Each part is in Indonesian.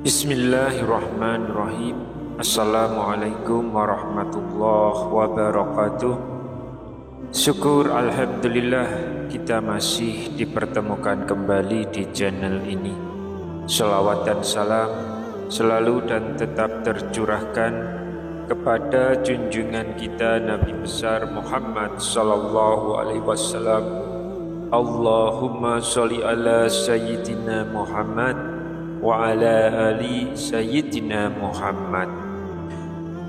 Bismillahirrahmanirrahim. Assalamualaikum warahmatullahi wabarakatuh. Syukur alhamdulillah kita masih dipertemukan kembali di channel ini. Shalawat dan salam selalu dan tetap tercurahkan kepada junjungan kita Nabi besar Muhammad sallallahu alaihi wasallam. Allahumma sholli ala sayyidina Muhammad wa ala ali sayyidina Muhammad.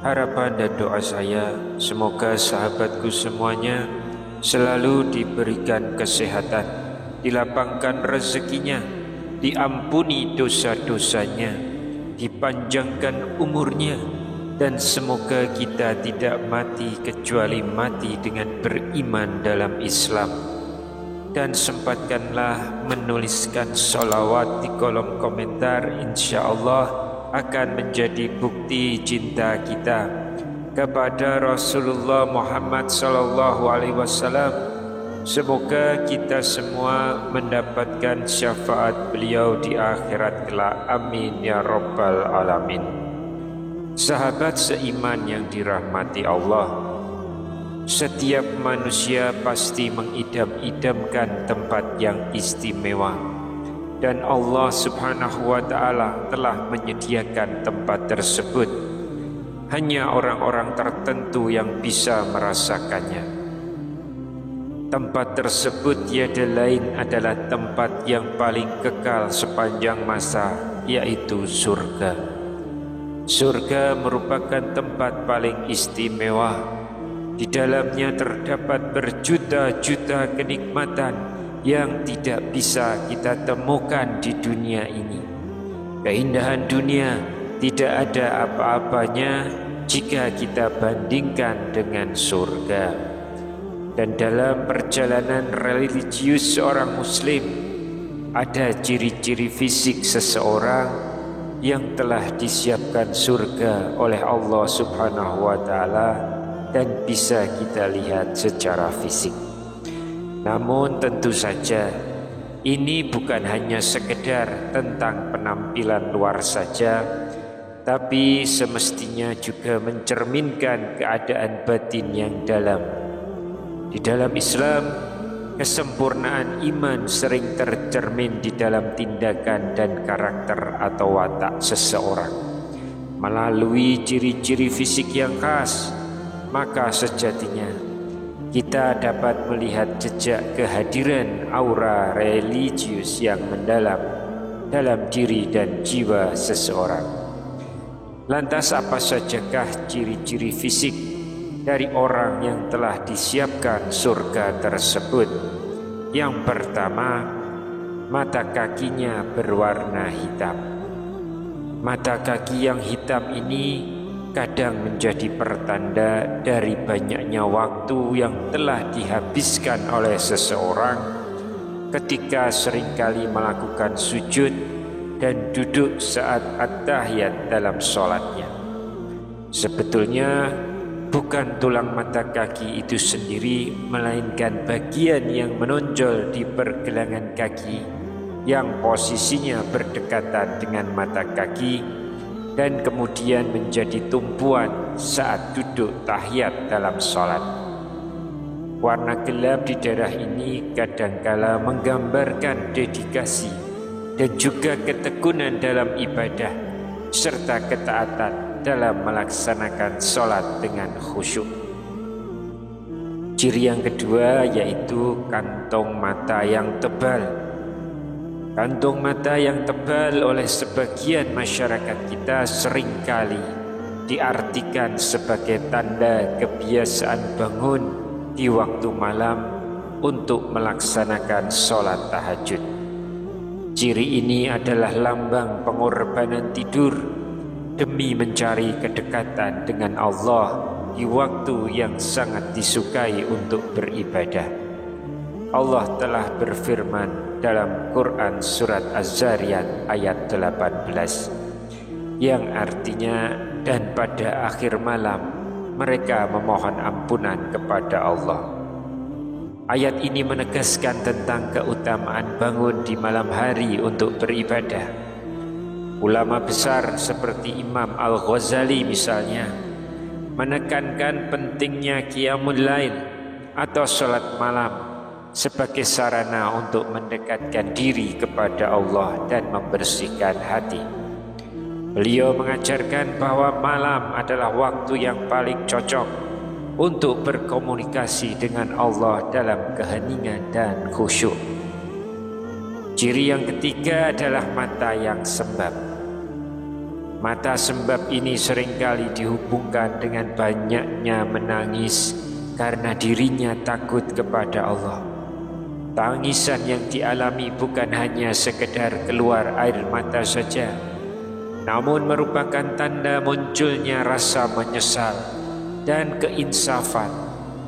Harapan dan doa saya, semoga sahabatku semuanya selalu diberikan kesehatan, dilapangkan rezekinya, diampuni dosa-dosanya, dipanjangkan umurnya, dan semoga kita tidak mati kecuali mati dengan beriman dalam Islam. Dan sempatkanlah menuliskan sholawat di kolom komentar, insya Allah akan menjadi bukti cinta kita kepada Rasulullah Muhammad sallallahu alaihi wasallam. Semoga kita semua mendapatkan syafaat beliau di akhirat kelak. Amin ya rabbal alamin. Sahabat seiman yang dirahmati Allah, setiap manusia pasti mengidam-idamkan tempat yang istimewa, dan Allah subhanahu wa ta'ala telah menyediakan tempat tersebut. Hanya orang-orang tertentu yang bisa merasakannya. Tempat tersebut tiada lain adalah tempat yang paling kekal sepanjang masa, yaitu surga. Surga merupakan tempat paling istimewa. Di dalamnya terdapat berjuta-juta kenikmatan yang tidak bisa kita temukan di dunia ini. Keindahan dunia tidak ada apa-apanya jika kita bandingkan dengan surga. Dan dalam perjalanan religius seorang muslim, ada ciri-ciri fisik seseorang yang telah disiapkan surga oleh Allah subhanahu wa ta'ala dan bisa kita lihat secara fisik. Namun tentu saja ini bukan hanya sekedar tentang penampilan luar saja, tapi semestinya juga mencerminkan keadaan batin yang dalam. Di dalam Islam, kesempurnaan iman sering tercermin di dalam tindakan dan karakter atau watak seseorang. Melalui ciri-ciri fisik yang khas, maka sejatinya kita dapat melihat jejak kehadiran aura religius yang mendalam dalam diri dan jiwa seseorang. Lantas apa sajakah ciri-ciri fisik dari orang yang telah disiapkan surga tersebut? Yang pertama, mata kakinya berwarna hitam. Mata kaki yang hitam ini kadang menjadi pertanda dari banyaknya waktu yang telah dihabiskan oleh seseorang ketika seringkali melakukan sujud dan duduk saat at-tahiyat dalam sholatnya. Sebetulnya bukan tulang mata kaki itu sendiri, melainkan bagian yang menonjol di pergelangan kaki yang posisinya berdekatan dengan mata kaki dan kemudian menjadi tumpuan saat duduk tahiyat dalam sholat. Warna gelap di daerah ini kadangkala menggambarkan dedikasi dan juga ketekunan dalam ibadah serta ketaatan dalam melaksanakan sholat dengan khusyuk. Ciri yang kedua yaitu kantong mata yang tebal. Kantong mata yang tebal oleh sebagian masyarakat kita seringkali diartikan sebagai tanda kebiasaan bangun di waktu malam untuk melaksanakan sholat tahajud. Ciri ini adalah lambang pengorbanan tidur demi mencari kedekatan dengan Allah di waktu yang sangat disukai untuk beribadah. Allah telah berfirman dalam Quran surat Az-Zariyat ayat 18 yang artinya, dan pada akhir malam mereka memohon ampunan kepada Allah. Ayat ini menegaskan tentang keutamaan bangun di malam hari untuk beribadah. Ulama besar seperti Imam Al-Ghazali misalnya menekankan pentingnya qiyamul lail atau salat malam sebagai sarana untuk mendekatkan diri kepada Allah dan membersihkan hati. Beliau mengajarkan bahwa malam adalah waktu yang paling cocok untuk berkomunikasi dengan Allah dalam keheningan dan khusyuk. Ciri yang ketiga adalah mata yang sembab. Mata sembab ini seringkali dihubungkan dengan banyaknya menangis karena dirinya takut kepada Allah. Tangisan yang dialami bukan hanya sekedar keluar air mata saja, namun merupakan tanda munculnya rasa menyesal dan keinsafan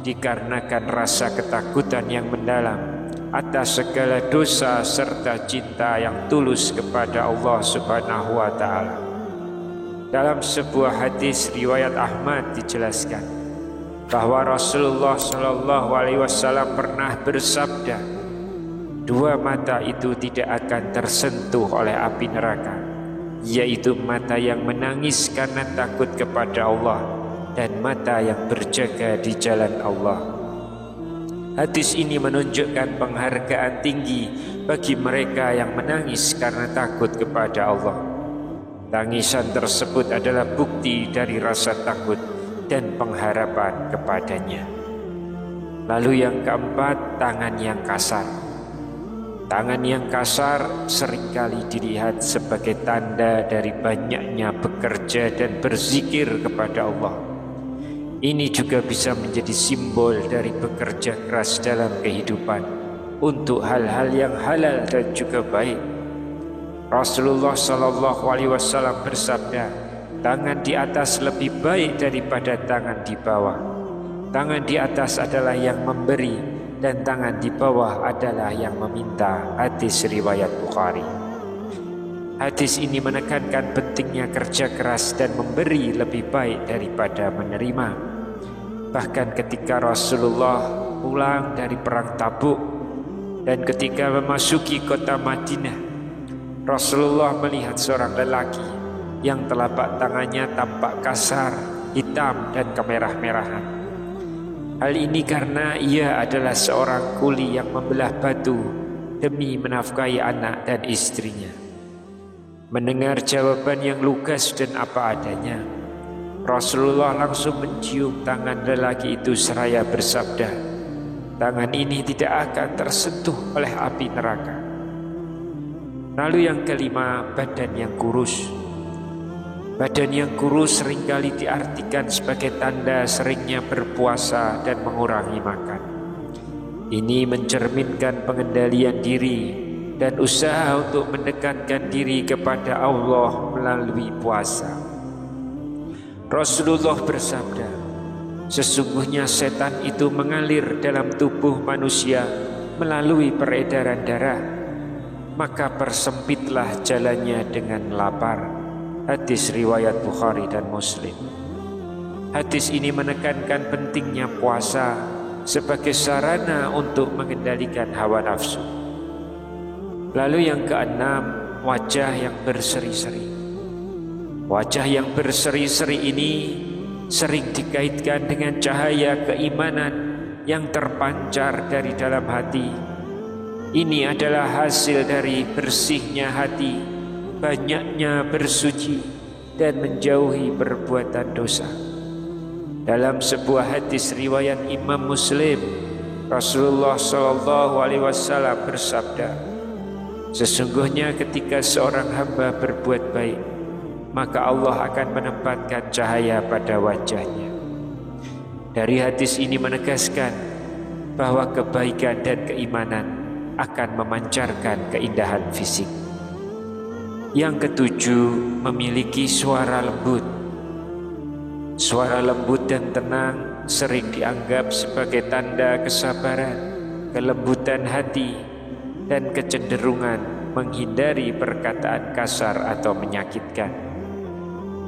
dikarenakan rasa ketakutan yang mendalam atas segala dosa serta cinta yang tulus kepada Allah Subhanahu wa taala. Dalam sebuah hadis riwayat Ahmad dijelaskan bahwa Rasulullah Shallallahu alaihi wasallam pernah bersabda, dua mata itu tidak akan tersentuh oleh api neraka, yaitu mata yang menangis karena takut kepada Allah dan mata yang berjaga di jalan Allah. Hadis ini menunjukkan penghargaan tinggi bagi mereka yang menangis karena takut kepada Allah. Tangisan tersebut adalah bukti dari rasa takut dan pengharapan kepadanya. Lalu yang keempat, tangan yang kasar. Tangan yang kasar seringkali dilihat sebagai tanda dari banyaknya bekerja dan berzikir kepada Allah. Ini juga bisa menjadi simbol dari bekerja keras dalam kehidupan untuk hal-hal yang halal dan juga baik. Rasulullah Shallallahu alaihi wasallam bersabda, tangan di atas lebih baik daripada tangan di bawah. Tangan di atas adalah yang memberi dan tangan di bawah adalah yang meminta. Hadis riwayat Bukhari. Hadis ini menekankan pentingnya kerja keras dan memberi lebih baik daripada menerima. Bahkan ketika Rasulullah pulang dari perang Tabuk dan ketika memasuki kota Madinah, Rasulullah melihat seorang lelaki yang telapak tangannya tampak kasar, hitam dan kemerah-merahan. Hal ini karena ia adalah seorang kuli yang membelah batu demi menafkahi anak dan istrinya. Mendengar jawaban yang lugas dan apa adanya, Rasulullah langsung mencium tangan lelaki itu seraya bersabda, tangan ini tidak akan tersentuh oleh api neraka. Lalu yang kelima, badan yang kurus. Badan yang kurus seringkali diartikan sebagai tanda seringnya berpuasa dan mengurangi makan. Ini mencerminkan pengendalian diri dan usaha untuk mendekatkan diri kepada Allah melalui puasa. Rasulullah bersabda, sesungguhnya setan itu mengalir dalam tubuh manusia melalui peredaran darah, maka persempitlah jalannya dengan lapar. Hadis riwayat Bukhari dan Muslim. Hadis ini menekankan pentingnya puasa sebagai sarana untuk mengendalikan hawa nafsu. Lalu yang keenam, wajah yang berseri-seri. Wajah yang berseri-seri ini sering dikaitkan dengan cahaya keimanan yang terpancar dari dalam hati. Ini adalah hasil dari bersihnya hati, banyaknya bersuci dan menjauhi perbuatan dosa. Dalam sebuah hadis riwayat Imam Muslim, Rasulullah Shallallahu alaihi wasallam bersabda, sesungguhnya ketika seorang hamba berbuat baik, maka Allah akan menempatkan cahaya pada wajahnya. Dari hadis ini menegaskan bahwa kebaikan dan keimanan akan memancarkan keindahan fisik. Yang ketujuh, memiliki suara lembut. Suara lembut dan tenang sering dianggap sebagai tanda kesabaran, kelembutan hati, dan kecenderungan menghindari perkataan kasar atau menyakitkan.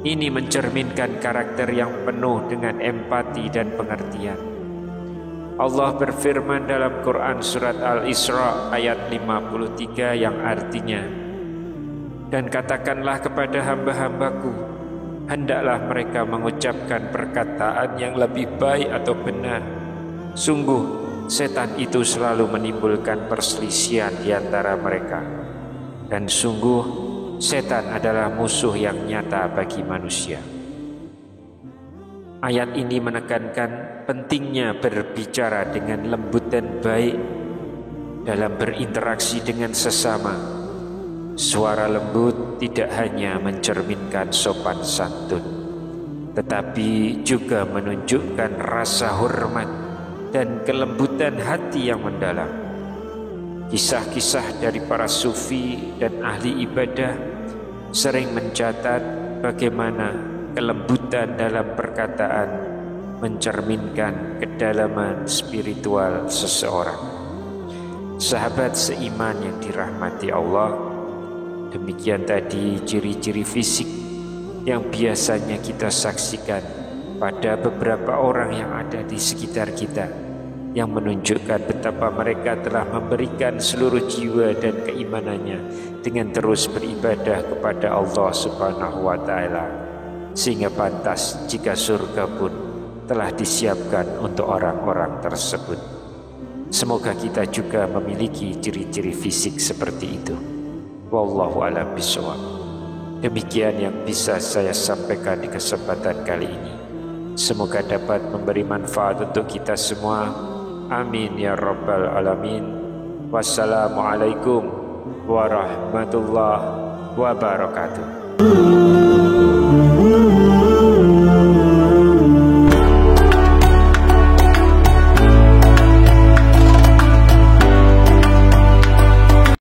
Ini mencerminkan karakter yang penuh dengan empati dan pengertian. Allah berfirman dalam Quran surat Al-Isra ayat 53 yang artinya, "Dan katakanlah kepada hamba-hambaku, hendaklah mereka mengucapkan perkataan yang lebih baik atau benar. Sungguh setan itu selalu menimbulkan perselisihan di antara mereka. Dan sungguh setan adalah musuh yang nyata bagi manusia." Ayat ini menekankan pentingnya berbicara dengan lembut dan baik dalam berinteraksi dengan sesama. Suara lembut tidak hanya mencerminkan sopan santun, tetapi juga menunjukkan rasa hormat dan kelembutan hati yang mendalam. Kisah-kisah dari para sufi dan ahli ibadah sering mencatat bagaimana kelembutan dalam perkataan mencerminkan kedalaman spiritual seseorang. Sahabat seiman yang dirahmati Allah, demikian tadi ciri-ciri fisik yang biasanya kita saksikan pada beberapa orang yang ada di sekitar kita, yang menunjukkan betapa mereka telah memberikan seluruh jiwa dan keimanannya dengan terus beribadah kepada Allah Subhanahu wa Ta'ala, sehingga pantas jika surga pun telah disiapkan untuk orang-orang tersebut. Semoga kita juga memiliki ciri-ciri fisik seperti itu. Wallahu a'lam bishawab. Demikian yang bisa saya sampaikan di kesempatan kali ini. Semoga dapat memberi manfaat untuk kita semua. Amin ya rabbal alamin. Wassalamualaikum warahmatullahi wabarakatuh.